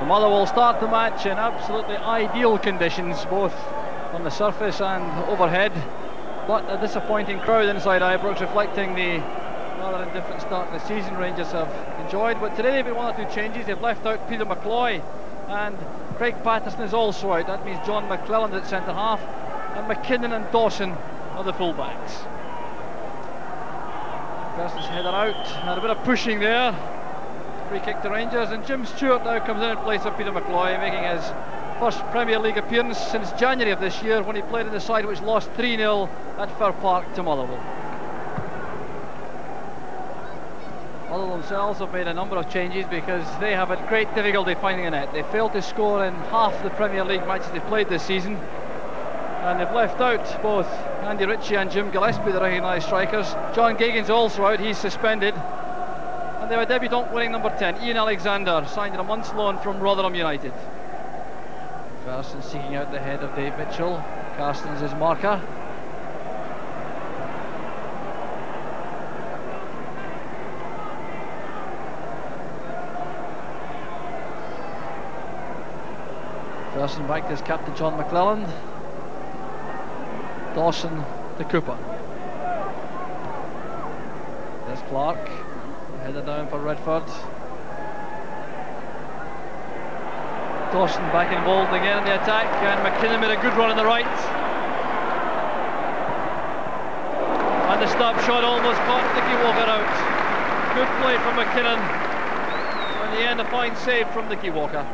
Motherwell start the match in absolutely ideal conditions, both on the surface and overhead, but a disappointing crowd inside Ibrox, reflecting the rather indifferent start the season Rangers have enjoyed. But today they've made one or two changes. They've left out Peter McCloy, and Greig Patterson is also out. That means John McClelland at centre half, and McKinnon and Dawson are the full-backs. Person's header out, and a bit of pushing there. Free kick to Rangers, and Jim Stewart now comes in place of Peter McCloy, making his first Premier League appearance since January of this year, when he played in the side which lost 3-0 at Fir Park to Motherwell. Motherwell themselves have made a number of changes because they have had great difficulty finding a net. They failed to score in half the Premier League matches they've played this season, and they've left out both Andy Ritchie and Jim Gillespie, the recognised strikers. John Geoghegan's also out, he's suspended. And they have a debutant wearing number 10, Ian Alexander, signed on a month's loan from Rotherham United. Carson seeking out the head of Dave Mitchell. Carsten's his marker. Carson back to his captain John McClelland. Dawson to Cooper. There's Clark. Header down for Redford. Dawson back involved again in the attack, and McKinnon made a good run on the right. And the stop shot almost caught Nicky Walker out. Good play from McKinnon. In the end, a fine save from Nicky Walker.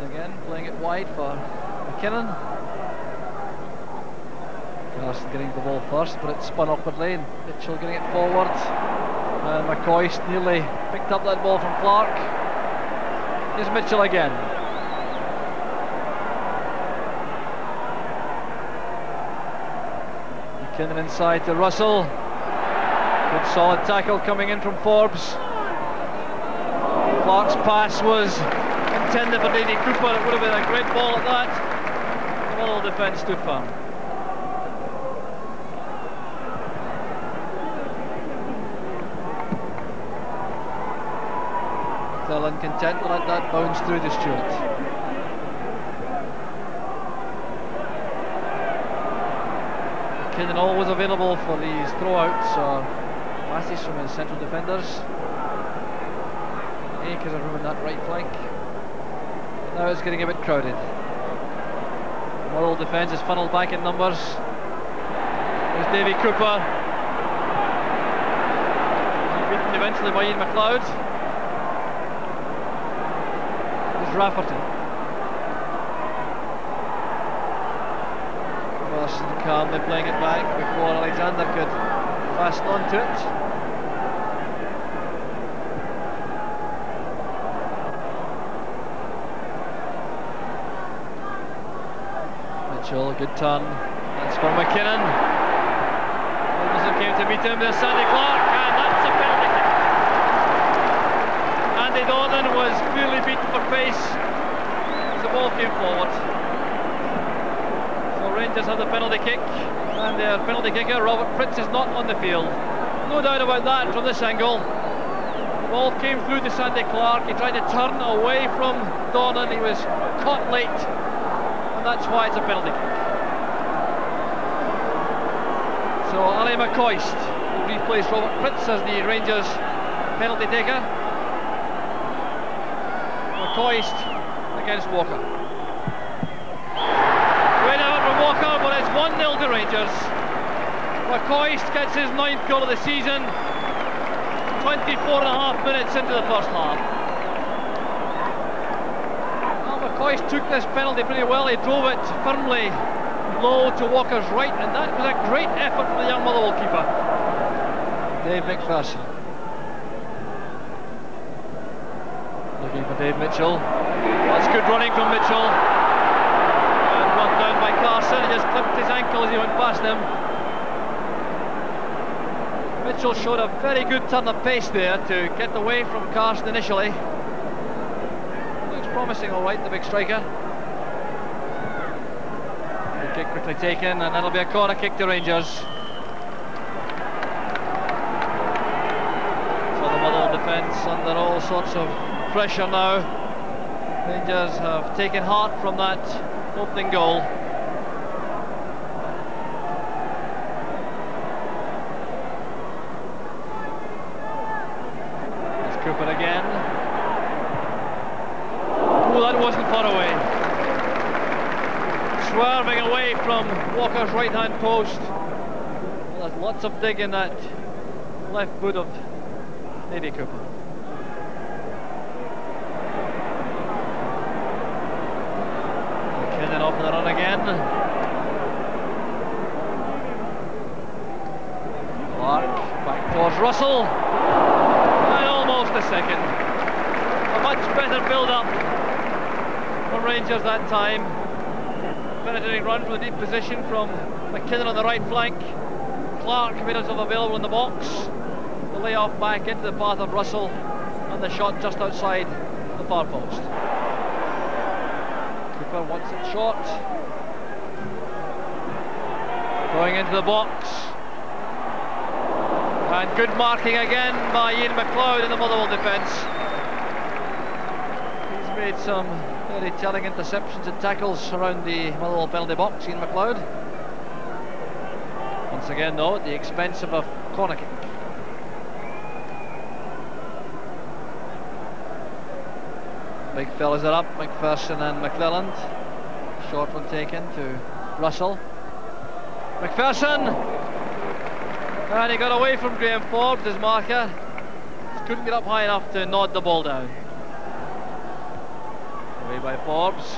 Again, playing it wide for McKinnon. Carson getting the ball first, but it's spun upwardly, and Mitchell getting it forward. And McCoist nearly picked up that ball from Clark. Here's Mitchell again. McKinnon inside to Russell. Good solid tackle coming in from Forbes. Clark's pass was intended for Davy Cooper. It would have been a great ball at that. The Motherwell defence stood firm. Still uncontent to let that bounce through to Stewart. McKinnon always available for these throwouts or passes from his central defenders. Acres of room in that right flank. Now it's getting a bit crowded. The Motherwell defence is funneled back in numbers. There's Davy Cooper. Beaten eventually by Ian McLeod. There's Rafferty. Wilson calmly playing it back before Alexander could fast onto it. Good turn. That's for McKinnon. Wilson came to meet him. There's Sandy Clark, and that's a penalty kick. Andy Dawson was clearly beaten for pace as the ball came forward. So Rangers have the penalty kick, and their penalty kicker, Robert Pritz, is not on the field. No doubt about that from this angle. The ball came through to Sandy Clark. He tried to turn away from Dawson. He was caught late, and that's why it's a penalty kick. So Ally McCoist will replace Robert Pritz as the Rangers penalty taker. McCoist against Walker. Great effort from Walker, but it's 1-0 to Rangers. McCoist gets his 9th goal of the season, 24.5 minutes into the first half. Well, McCoist took this penalty pretty well. He drove it firmly low to Walker's right, and that was a great effort from the young Motherwell keeper, Dave McPherson. Looking for Dave Mitchell. That's good running from Mitchell. And run down by Carson. He just clipped his ankle as he went past him. Mitchell showed a very good turn of pace there to get away from Carson initially. Looks promising, all right, the big striker. Free kick quickly taken, and that'll be a corner kick to Rangers. So the Motherwell defence under all sorts of pressure now. Rangers have taken heart from that opening goal. There's Cooper again. Oh, that wasn't far away. Swerving away from Walker's right hand post. There's lots of dig in that left boot of Davy Cooper. McKinnon off the run again. Clark back towards Russell. And almost a second. A much better build-up from Rangers that time. Penetrating run from the deep position from McKinnon on the right flank. Clark made himself available in the box. The layoff back into the path of Russell, and the shot just outside the far post. Cooper wants it short. Going into the box. And good marking again by Ian McLeod in the Motherwell defence. He's made some very telling interceptions and tackles around the Motherwell penalty box, Ian McLeod. Once again though, at the expense of a corner kick. Big fellas are up, McPherson and McClelland. Short one taken to Russell. McPherson! And he got away from Graham Forbes, his marker. Just couldn't get up high enough to nod the ball down. Away by Forbes.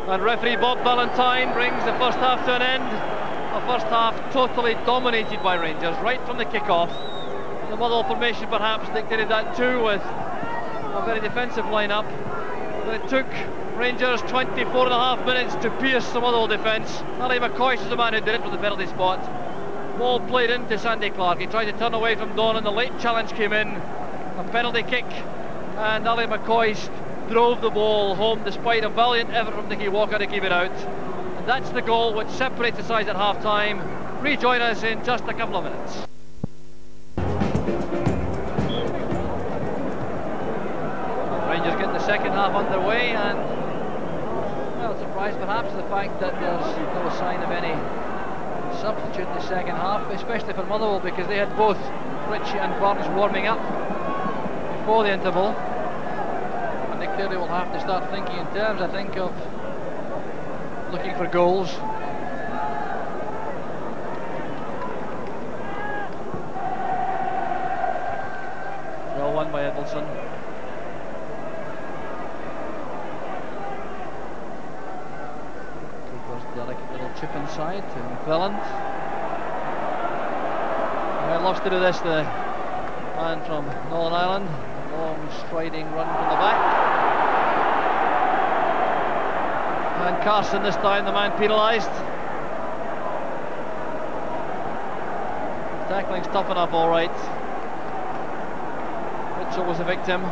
And referee Bob Valentine brings the first half to an end. The first half totally dominated by Rangers right from the kick-off. The Motherwell formation perhaps dictated that too, with a very defensive lineup. But it took Rangers 24.5 minutes to pierce the Motherwell defence. Ally McCoist was the man who did it from the penalty spot. Ball played into Sandy Clark. He tried to turn away from Donnan. The late challenge came in. A penalty kick, and Ally McCoist drove the ball home despite a valiant effort from Nicky Walker to keep it out. And that's the goal which separates the sides at half-time. Rejoin us in just a couple of minutes. Rangers get the second half underway, and well, surprised perhaps the fact that there's no sign of any substitute in the second half, especially for Motherwell, because they had both Ritchie and Barnes warming up before the interval. And they clearly will have to start thinking in terms, I think, of looking for goals. Well won by Edelson. Delicate little chip inside to McClelland. He loves to do this, the man from Northern Ireland. Long striding run from the back. And Carson this time, the man penalised. Tackling's tough enough, all right. Mitchell was a victim.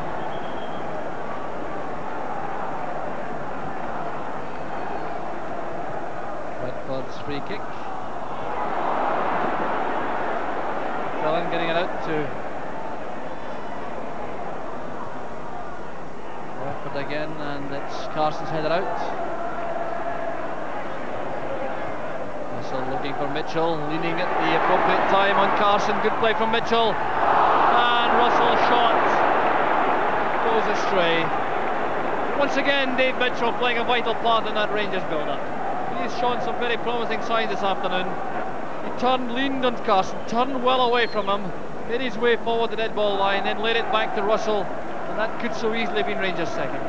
Free kick. Fallon getting it out to Redford again, and it's Carson's headed out. Russell looking for Mitchell, leaning at the appropriate time on Carson. Good play from Mitchell, and Russell's shot goes astray. Once again, Dave Mitchell playing a vital part in that Rangers build-up. He's shown some very promising signs this afternoon. He turned, leaned on Carson, turned well away from him, made his way forward the dead ball line, then laid it back to Russell, and that could so easily have been Rangers' second.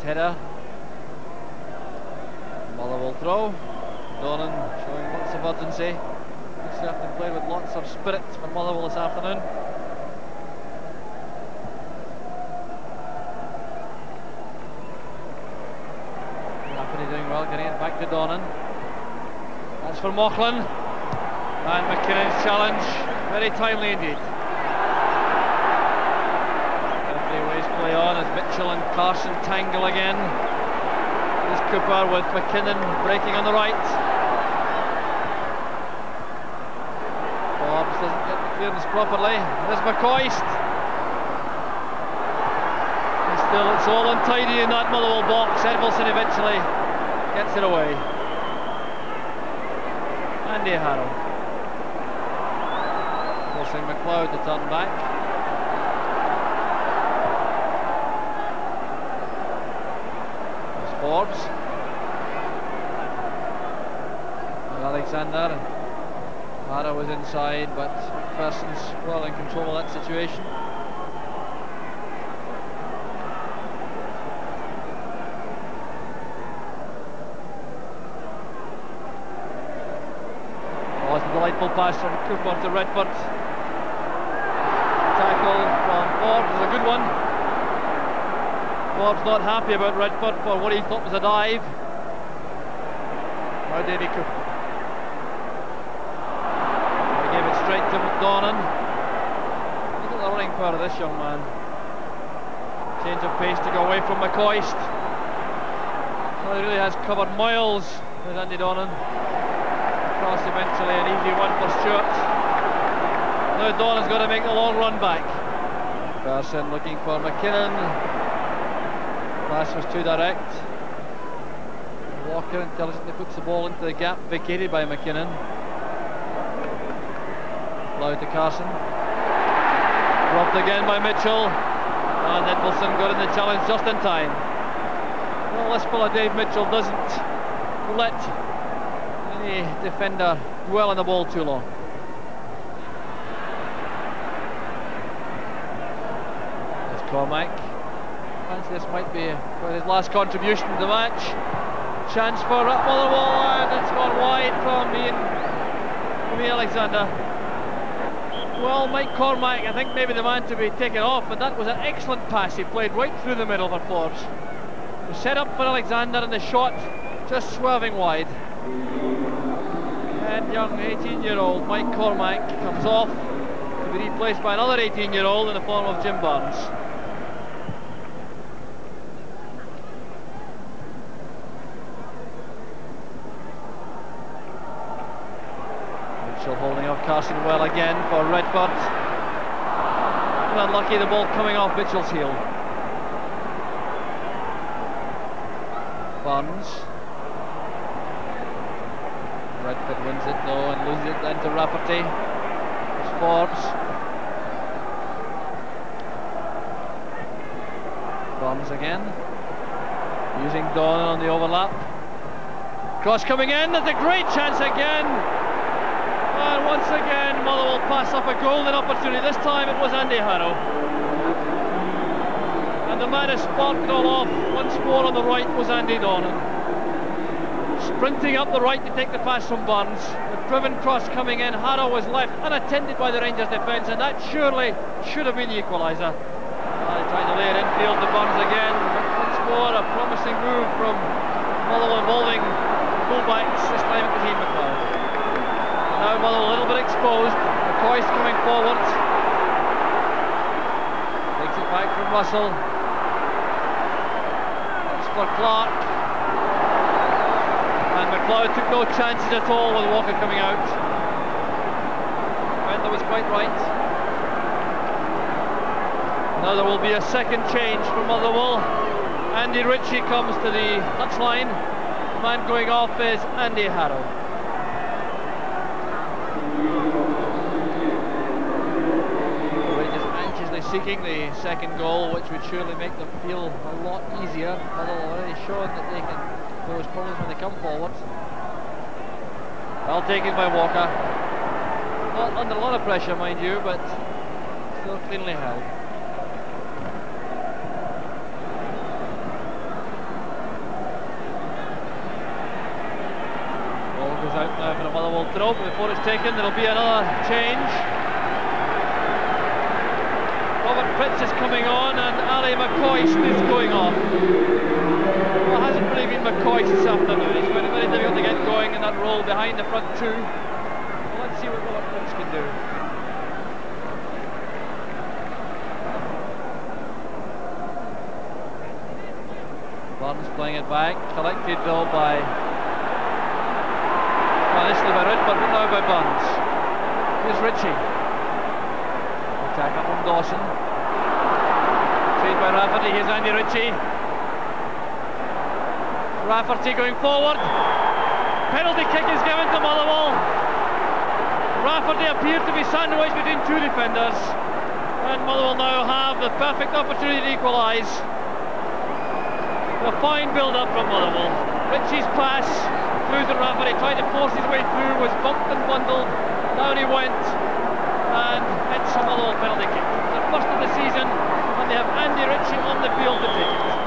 Header. Motherwell throw. Donnan showing lots of urgency. He's certainly played with lots of spirit for Motherwell this afternoon. Motherwell getting it back to Donnan. That's for Moughlan. And McKinnon's challenge, very timely indeed. Ways play on as Mitchell and Carson tangle again. Here's Cooper with McKinnon breaking on the right. Forbes doesn't get the clearance properly. There's McCoist. And still it's all untidy in that Motherwell box. Edmondson eventually gets it away. Andy Harrow forcing McLeod to turn back. Forbes and Alexander. Harrow was inside, but McPherson's well in control of that situation. Oh, it's a delightful pass from Cooper to Redford. Tackle from Forbes is a good one. Forbes not happy about Redford for what he thought was a dive. Now Davy Cooper. He gave it straight to Donnan. Look at the running power of this young man. Change of pace to go away from McCoist. Well, he really has covered miles with Andy Donnan. Across eventually, an easy one for Stewart. Now Donnan's got to make the long run back. Person looking for McKinnon. Pass was too direct. Walker intelligently puts the ball into the gap vacated by McKinnon. Allowed to Carson. Robbed again by Mitchell. And Edmondson got in the challenge just in time. Well, this fella Dave Mitchell doesn't let any defender dwell on the ball too long. There's Cormac. This might be his last contribution to the match. Chance for Motherwell, and it's gone wide from Ian Alexander. Well, Mike Cormac, I think maybe the man to be taken off, but that was an excellent pass. He played right through the middle for Forbes. The set up for Alexander and the shot just swerving wide. And young 18-year-old Mike Cormac comes off to be replaced by another 18-year-old in the form of Jim Barnes. Holding off Carson well again for Redford. Unlucky, the ball coming off Mitchell's heel. Barnes. Redford wins it though and loses it then to Rafferty. It's Forbes. Barnes again. Using Donnan on the overlap. Cross coming in, that's a great chance again. And once again, Motherwell pass up a golden opportunity. This time it was Andy Harrow. And the man who sparked it all off once more on the right was Andy Donnan. Sprinting up the right to take the pass from Barnes. The driven cross coming in. Harrow was left unattended by the Rangers defence, and that surely should have been the equaliser. Trying to lay it infield to Barnes again. Once more, a promising move from Motherwell involving fullbacks. This time it was Ian McLeod. Now Motherwell a little bit exposed. McCoist coming forward. Takes it back from Russell. That's for Clark. And McLeod took no chances at all with Walker coming out. Bender was quite right. Now there will be a second change for Motherwell. Andy Ritchie comes to the touchline. The man going off is Andy Harrow. Seeking the second goal, which would surely make them feel a lot easier. Although already shown that they can pose problems when they come forward. Well taken by Walker. Not under a lot of pressure, mind you, but still cleanly held. Ball goes out now for a Motherwell throw, but before it's taken, there'll be another change. Robert Pitts is coming on and Ally McCoist is going off. Well, hasn't probably been McCoist this afternoon. He's found it very difficult to get going in that role behind the front two. Well, let's see what Willock can do. Burns playing it back, collected though by... well, initially by Rudd, but now by Burns. Here's Ritchie. Attack up from Dawson. Saved by Rafferty, here's Andy Ritchie. Rafferty going forward. Penalty kick is given to Motherwell. Rafferty appeared to be sandwiched between two defenders, and Motherwell now have the perfect opportunity to equalise. A fine build-up from Motherwell. Ritchie's pass through to Rafferty, tried to force his way through, was bumped and bundled. Down he went, and it's a Motherwell penalty kick. The first of the season, and they have Andy Ritchie on the field to take it.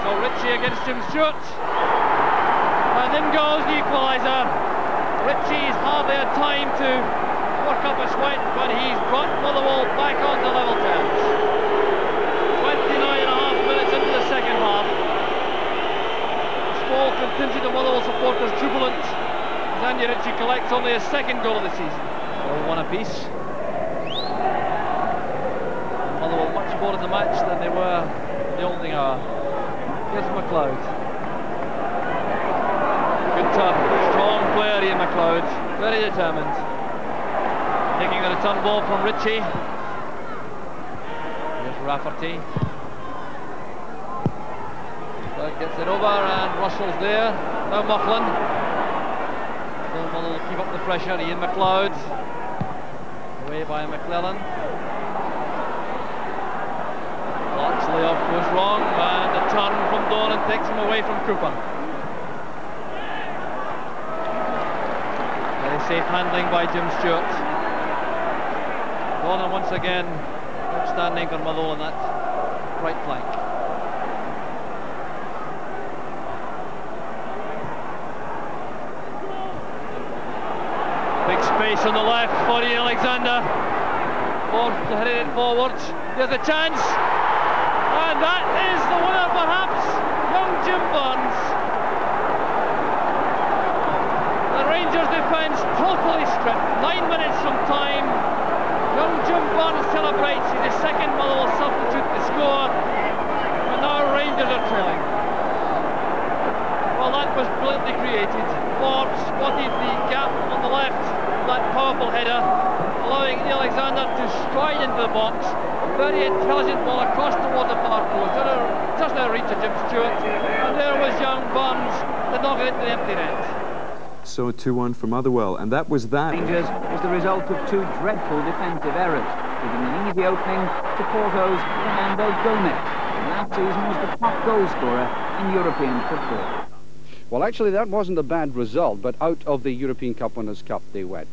So Ritchie against Jim Stewart, and in goes the equaliser. Ritchie's hardly had time to work up a sweat, but he's brought Motherwell back onto level terms. 29.5 minutes into the second half. The small contingent of Motherwell supporters jubilant as Andy Ritchie collects only his second goal of the season. All one apiece. Motherwell much more in the match than they were in the opening hour. Here's McLeod. Good turn. Strong player Ian McLeod. Very determined. Taking the return ball from Ritchie. Here's Rafferty. Gets it over and Russell's there. Now Mufflin. Motherwell will keep up the pressure. Ian McLeod. Away by McClellan. Clark's layoff goes wrong, and a turn from Doran takes him away from Cooper. Very safe handling by Jim Stewart. Doran once again outstanding for Motherwell on that right flank. Big space on the left for Ian Alexander. Forced to hit it forwards. There's a chance. And that is the winner, perhaps, young Jim Burns. The Rangers defence totally stripped. 9 minutes from time. Young Jim Burns celebrates. He's the second Motherwell substitute to score. And now Rangers are trailing. Well, that was brilliantly created. Forbes spotted the gap on the left. That powerful header, allowing Alexander to stride into the box. Very intelligent ball across toward the far post. Just out of reach of Jim Stewart. And there was young Burns to knock it into the empty net. So 2-1 for Motherwell, and that was that. Rangers was the result of two dreadful defensive errors, giving an easy opening to Porto's Fernando Gomez, who last season was the top goal scorer in European football. Well, actually, that wasn't a bad result, but out of the European Cup Winners' Cup they went.